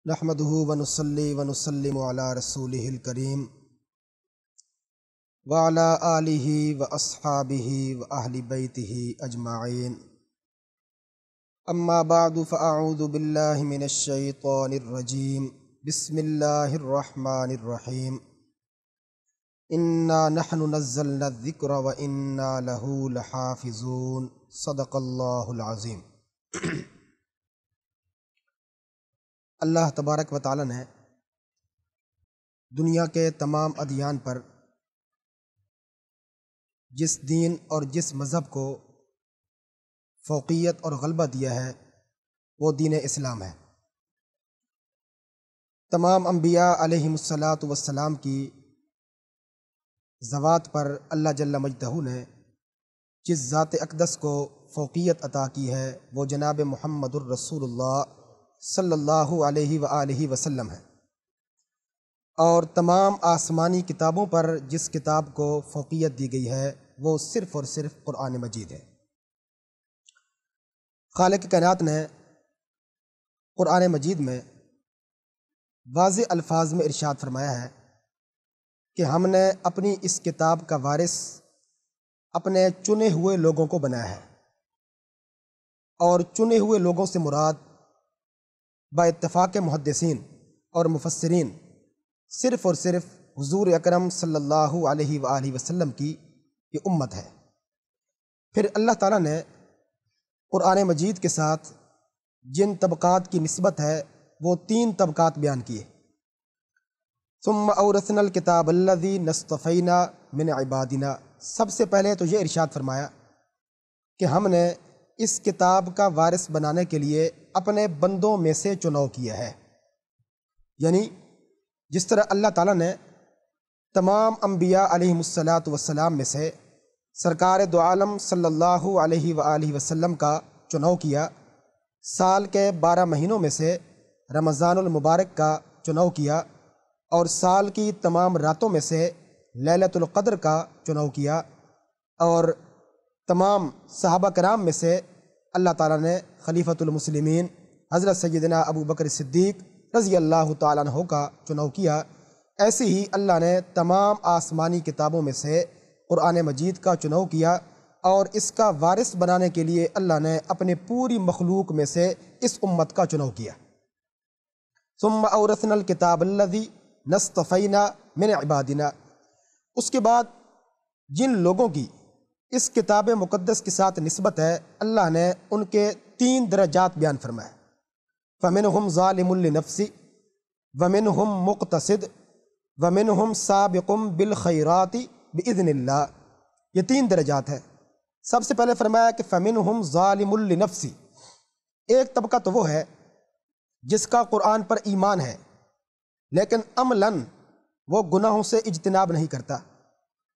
نحمده ونصلي ونسلم على رسوله الكريم وعلى آله وأصحابه وأهل بيته أجمعين. أما بعد فأعوذ بالله من الشيطان الرجيم. بسم الله الرحمن الرحيم. إنا نحن نزلنا الذكر وإنا له لحافظون. صدق اللہ العظیم. اللہ تبارک و تعالی نے دنیا کے تمام ادیان پر جس دین اور جس مذہب کو فوقیت اور غلبہ دیا ہے وہ دین اسلام ہے. تمام انبیاء علیہم الصلاۃ والسلام کی ذوات پر اللہ جل مجدہ نے جس ذات اقدس کو فوقیت عطا کی ہے وہ جناب محمد الرسول اللہ صلی اللہ علیہ وآلہ وسلم ہے، اور تمام آسمانی کتابوں پر جس کتاب کو فوقیت دی گئی ہے وہ صرف اور صرف قرآن مجید ہے. خالق کائنات نے قرآن مجید میں واضح الفاظ میں ارشاد فرمایا ہے کہ ہم نے اپنی اس کتاب کا وارث اپنے چنے ہوئے لوگوں کو بنایا ہے، اور چنے ہوئے لوگوں سے مراد با اتفاق محدثین اور مفسرین صرف اور صرف حضور اکرم صلی اللہ علیہ وآلہ وسلم کی یہ امت ہے. پھر اللہ تعالیٰ نے قرآن مجید کے ساتھ جن طبقات کی نسبت ہے وہ 3 طبقات بیان کیے. ثم اورثنا الکتاب الذی نصطفینا من عبادنا. سب سے پہلے تو یہ ارشاد فرمایا کہ ہم نے اس کتاب کا وارث بنانے کے لیے اپنے بندوں میں سے چناؤ کیا ہے. یعنی جس طرح اللہ تعالیٰ نے تمام انبیاء علیہم الصلاۃ والسلام میں سے سرکار دو عالم صلی اللہ علیہ وآلہ وسلم کا چناؤ کیا، سال کے 12 مہینوں میں سے رمضان المبارک کا چناؤ کیا، اور سال کی تمام راتوں میں سے لیلۃ القدر کا چناؤ کیا، اور تمام صحابہ کرام میں سے اللہ تعالیٰ نے خلیفۃ المسلمین حضرت سیدنا ابو بکر صدیق رضی اللہ تعالیٰ عنہ کا چناؤ کیا. ایسے ہی اللہ نے تمام آسمانی کتابوں میں سے قرآن مجید کا چناؤ کیا، اور اس کا وارث بنانے کے لیے اللہ نے اپنے پوری مخلوق میں سے اس امت کا چناؤ کیا. ثم اورثنا الکتاب الذی نصطفینا من عبادنا. اس کے بعد جن لوگوں کی اس کتاب مقدس کے ساتھ نسبت ہے اللہ نے ان کے 3 درجات بیان فرمائے. فمنہم ظالم لنفسہ ومنہم مقتصد ومنہم سابق بالخیرات باذن اللہ. یہ 3 درجات ہیں. سب سے پہلے فرمایا کہ فمنہم ظالم لنفسہ. ایک طبقہ تو وہ ہے جس کا قرآن پر ایمان ہے لیکن عملاً وہ گناہوں سے اجتناب نہیں کرتا.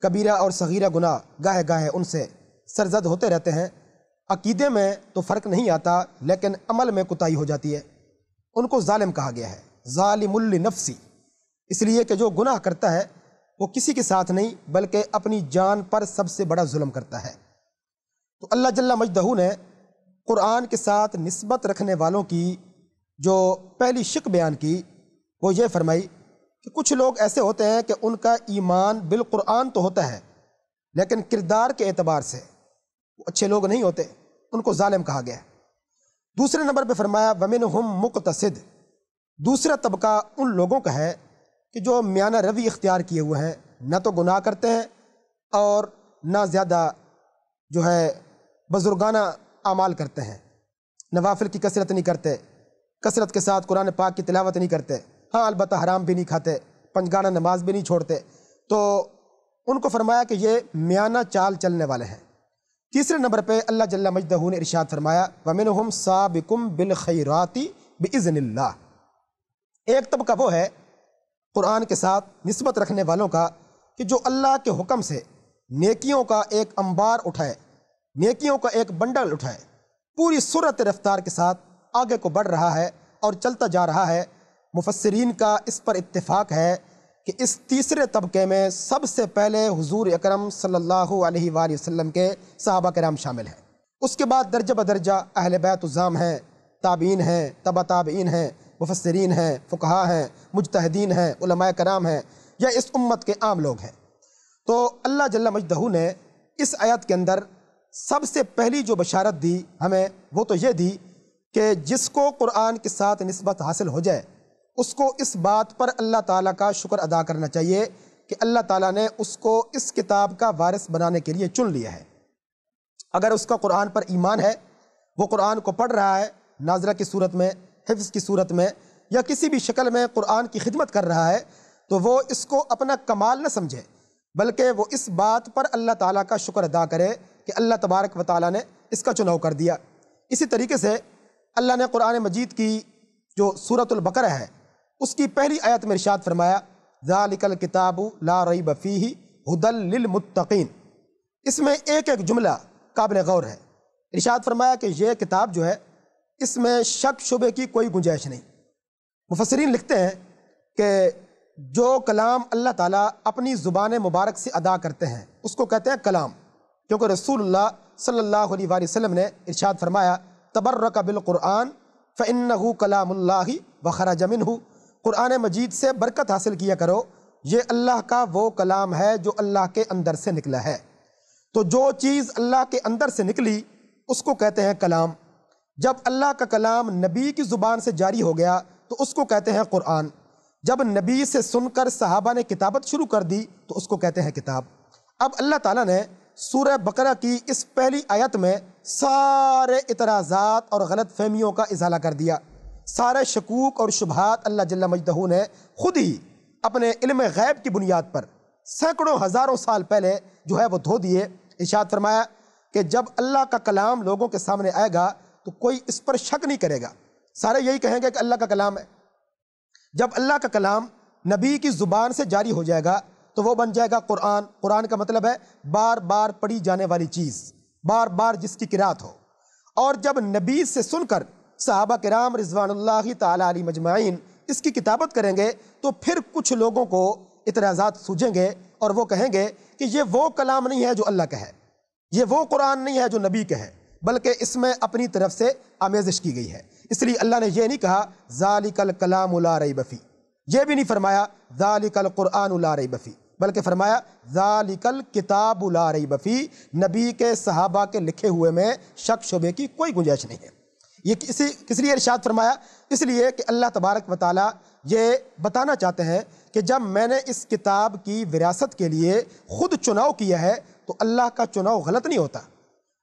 کبیرہ اور صغیرہ گناہ گاہے گاہے ان سے سرزد ہوتے رہتے ہیں. عقیدے میں تو فرق نہیں آتا لیکن عمل میں کوتاہی ہو جاتی ہے. ان کو ظالم کہا گیا ہے، ظالم لنفسی، اس لیے کہ جو گناہ کرتا ہے وہ کسی کے ساتھ نہیں بلکہ اپنی جان پر سب سے بڑا ظلم کرتا ہے. تو اللہ جل مجدہ نے قرآن کے ساتھ نسبت رکھنے والوں کی جو پہلی شق بیان کی وہ یہ فرمائی کہ کچھ لوگ ایسے ہوتے ہیں کہ ان کا ایمان بالقرآن تو ہوتا ہے لیکن کردار کے اعتبار سے وہ اچھے لوگ نہیں ہوتے، ان کو ظالم کہا گیا. دوسرے نمبر پہ فرمایا ومنہم مقتصد. دوسرا طبقہ ان لوگوں کا ہے کہ جو میانہ روی اختیار کیے ہوئے ہیں، نہ تو گناہ کرتے ہیں اور نہ زیادہ جو ہے بزرگانہ اعمال کرتے ہیں. نوافل کی کثرت نہیں کرتے، کثرت کے ساتھ قرآن پاک کی تلاوت نہیں کرتے، ہاں البتہ حرام بھی نہیں کھاتے، پنجگانہ نماز بھی نہیں چھوڑتے. تو ان کو فرمایا کہ یہ میانہ چال چلنے والے ہیں. تیسرے نمبر پہ اللہ جل مجدہ نے ارشاد فرمایا وَمِنْهُمْ سَابِقٌ بِالْخَيْرَاتِ بِإِذْنِ اللَّهِ. ایک طبقہ وہ ہے قرآن کے ساتھ نسبت رکھنے والوں کا کہ جو اللہ کے حکم سے نیکیوں کا ایک انبار اٹھائے، نیکیوں کا ایک بنڈل اٹھائے، پوری سرعت رفتار کے ساتھ آگے کو بڑھ رہا ہے اور چلتا جا رہا ہے. مفسرین کا اس پر اتفاق ہے کہ اس تیسرے طبقے میں سب سے پہلے حضور اکرم صلی اللہ علیہ وآلہ وسلم کے صحابہ کرام شامل ہیں. اس کے بعد درجہ بدرجہ اہل بیت الزام ہیں، تابعین ہیں، تبع تابعین ہیں، مفسرین ہیں، فقہا ہیں، مجتہدین ہیں، علماء کرام ہیں، یا اس امت کے عام لوگ ہیں۔ تو اللہ جل مجدہ نے اس آیت کے اندر سب سے پہلی جو بشارت دی ہمیں وہ تو یہ دی کہ جس کو قرآن کے ساتھ نسبت حاصل ہو جائے اس کو اس بات پر اللہ تعالیٰ کا شکر ادا کرنا چاہیے کہ اللہ تعالیٰ نے اس کو اس کتاب کا وارث بنانے کے لیے چن لیا ہے۔ اگر اس کا قرآن پر ایمان ہے، وہ قرآن کو پڑھ رہا ہے نازلہ کی صورت میں، حفظ کی صورت میں، یا کسی بھی شکل میں قرآن کی خدمت کر رہا ہے، تو وہ اس کو اپنا کمال نہ سمجھے، بلکہ وہ اس بات پر اللہ تعالیٰ کا شکر ادا کرے کہ اللہ تبارک و تعالیٰ نے اس کا چناؤ کر دیا۔ اسی طریقے سے اللہ نے قرآن مجید کی جو سورۃ البقرہ ہے اس کی پہلی آیت میں ارشاد فرمایا ذالک الکتاب لا ریب فیہ ھدی للمتقین۔ اس میں ایک ایک جملہ قابل غور ہے۔ ارشاد فرمایا کہ یہ کتاب جو ہے اس میں شک شبے کی کوئی گنجائش نہیں۔ مفسرین لکھتے ہیں کہ جو کلام اللہ تعالیٰ اپنی زبان مبارک سے ادا کرتے ہیں اس کو کہتے ہیں کلام، کیونکہ رسول اللہ صلی اللہ علیہ وآلہ وسلم نے ارشاد فرمایا تبرک بالقرآن فإنہ کلام اللہ وخرج منہ، قرآن مجید سے برکت حاصل کیا کرو، یہ اللہ کا وہ کلام ہے جو اللہ کے اندر سے نکلا ہے۔ تو جو چیز اللہ کے اندر سے نکلی اس کو کہتے ہیں کلام۔ جب اللہ کا کلام نبی کی زبان سے جاری ہو گیا تو اس کو کہتے ہیں قرآن۔ جب نبی سے سن کر صحابہ نے کتابت شروع کر دی تو اس کو کہتے ہیں کتاب۔ اب اللہ تعالیٰ نے سورہ بقرہ کی اس پہلی آیت میں سارے اعتراضات اور غلط فہمیوں کا ازالہ کر دیا۔ سارے شکوک اور شبہات اللہ جل مجدہ نے خود ہی اپنے علم غیب کی بنیاد پر سینکڑوں ہزاروں سال پہلے جو ہے وہ دھو دیے۔ ارشاد فرمایا کہ جب اللہ کا کلام لوگوں کے سامنے آئے گا تو کوئی اس پر شک نہیں کرے گا، سارے یہی کہیں گے کہ اللہ کا کلام ہے۔ جب اللہ کا کلام نبی کی زبان سے جاری ہو جائے گا تو وہ بن جائے گا قرآن۔ قرآن کا مطلب ہے بار بار پڑھی جانے والی چیز، بار بار جس کی قرات ہو۔ اور جب نبی سے سن کر صحابہ کرام رضوان اللہ تعالی علیہ مجمعین اس کی کتابت کریں گے تو پھر کچھ لوگوں کو اعتراضات سوجیں گے اور وہ کہیں گے کہ یہ وہ کلام نہیں ہے جو اللہ کا ہے، یہ وہ قرآن نہیں ہے جو نبی کا ہے، بلکہ اس میں اپنی طرف سے آمیزش کی گئی ہے۔ اس لیے اللہ نے یہ نہیں کہا ذالک الکلام لا ریب فیہ، یہ بھی نہیں فرمایا ذالک القرآن لا ریب فیہ، بلکہ فرمایا ذالک الکتاب لا ریب فیہ، نبی کے صحابہ کے لکھے ہوئے میں شک شبے کی کوئی گنجائش نہیں ہے۔ یہ کس لیے ارشاد فرمایا؟ اس لیے کہ اللہ تبارک و تعالیٰ یہ بتانا چاہتے ہیں کہ جب میں نے اس کتاب کی وراثت کے لیے خود چناؤ کیا ہے تو اللہ کا چناؤ غلط نہیں ہوتا،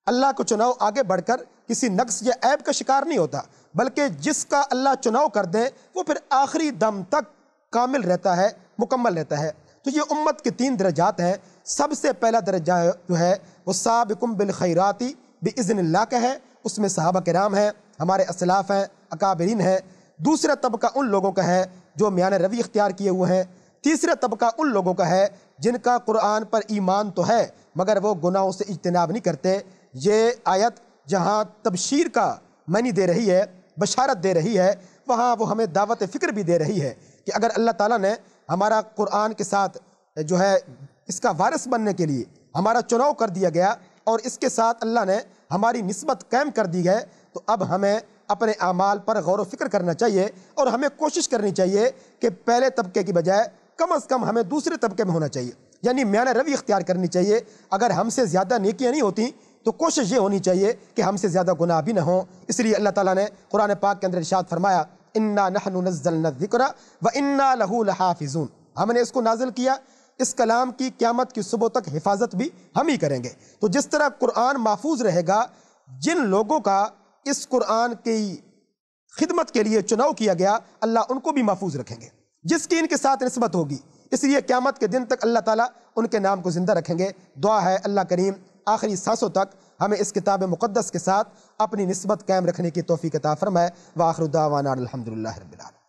اللہ کا چناؤ آگے بڑھ کر کسی نقص یا عیب کا شکار نہیں ہوتا، بلکہ جس کا اللہ چناؤ کر دے وہ پھر آخری دم تک کامل رہتا ہے، مکمل رہتا ہے۔ تو یہ امت کے 3 درجات ہیں۔ سب سے پہلا درجہ جو ہے وہ سابقم بالخیرات باذن اللہ کا ہے، اس میں صحابہ کرام ہیں، ہمارے اسلاف ہیں، اکابرین ہیں۔ دوسرا طبقہ ان لوگوں کا ہے جو میان روی اختیار کیے ہوئے ہیں۔ تیسرا طبقہ ان لوگوں کا ہے جن کا قرآن پر ایمان تو ہے مگر وہ گناہوں سے اجتناب نہیں کرتے۔ یہ آیت جہاں تبشیر کا معنی دے رہی ہے، بشارت دے رہی ہے، وہاں وہ ہمیں دعوت فکر بھی دے رہی ہے کہ اگر اللہ تعالیٰ نے ہمارا قرآن کے ساتھ جو ہے اس کا وارث بننے کے لیے ہمارا چناؤ کر دیا گیا اور اس کے ساتھ اللہ نے ہماری نسبت قائم کر دی ہے، تو اب ہمیں اپنے اعمال پر غور و فکر کرنا چاہیے اور ہمیں کوشش کرنی چاہیے کہ پہلے طبقے کی بجائے کم از کم ہمیں دوسرے طبقے میں ہونا چاہیے، یعنی میانہ روی اختیار کرنی چاہیے۔ اگر ہم سے زیادہ نیکیاں نہیں ہوتی تو کوشش یہ ہونی چاہیے کہ ہم سے زیادہ گناہ بھی نہ ہوں۔ اس لیے اللہ تعالیٰ نے قرآن پاک کے اندر ارشاد فرمایا انا نحن نزلنا الذکر وانا لہ لحافظون، ہم نے اس کو نازل کیا، اس کلام کی قیامت کی صبح تک حفاظت بھی ہم ہی کریں گے۔ تو جس طرح قرآن محفوظ رہے گا، جن لوگوں کا اس قرآن کی خدمت کے لیے چناؤ کیا گیا اللہ ان کو بھی محفوظ رکھیں گے، جس کی ان کے ساتھ نسبت ہوگی، اس لیے قیامت کے دن تک اللہ تعالیٰ ان کے نام کو زندہ رکھیں گے۔ دعا ہے اللہ کریم آخری سانسوں تک ہمیں اس کتاب مقدس کے ساتھ اپنی نسبت قائم رکھنے کی توفیق عطا فرمائے۔ وآخر دعوانا الحمدللہ رب العالمین۔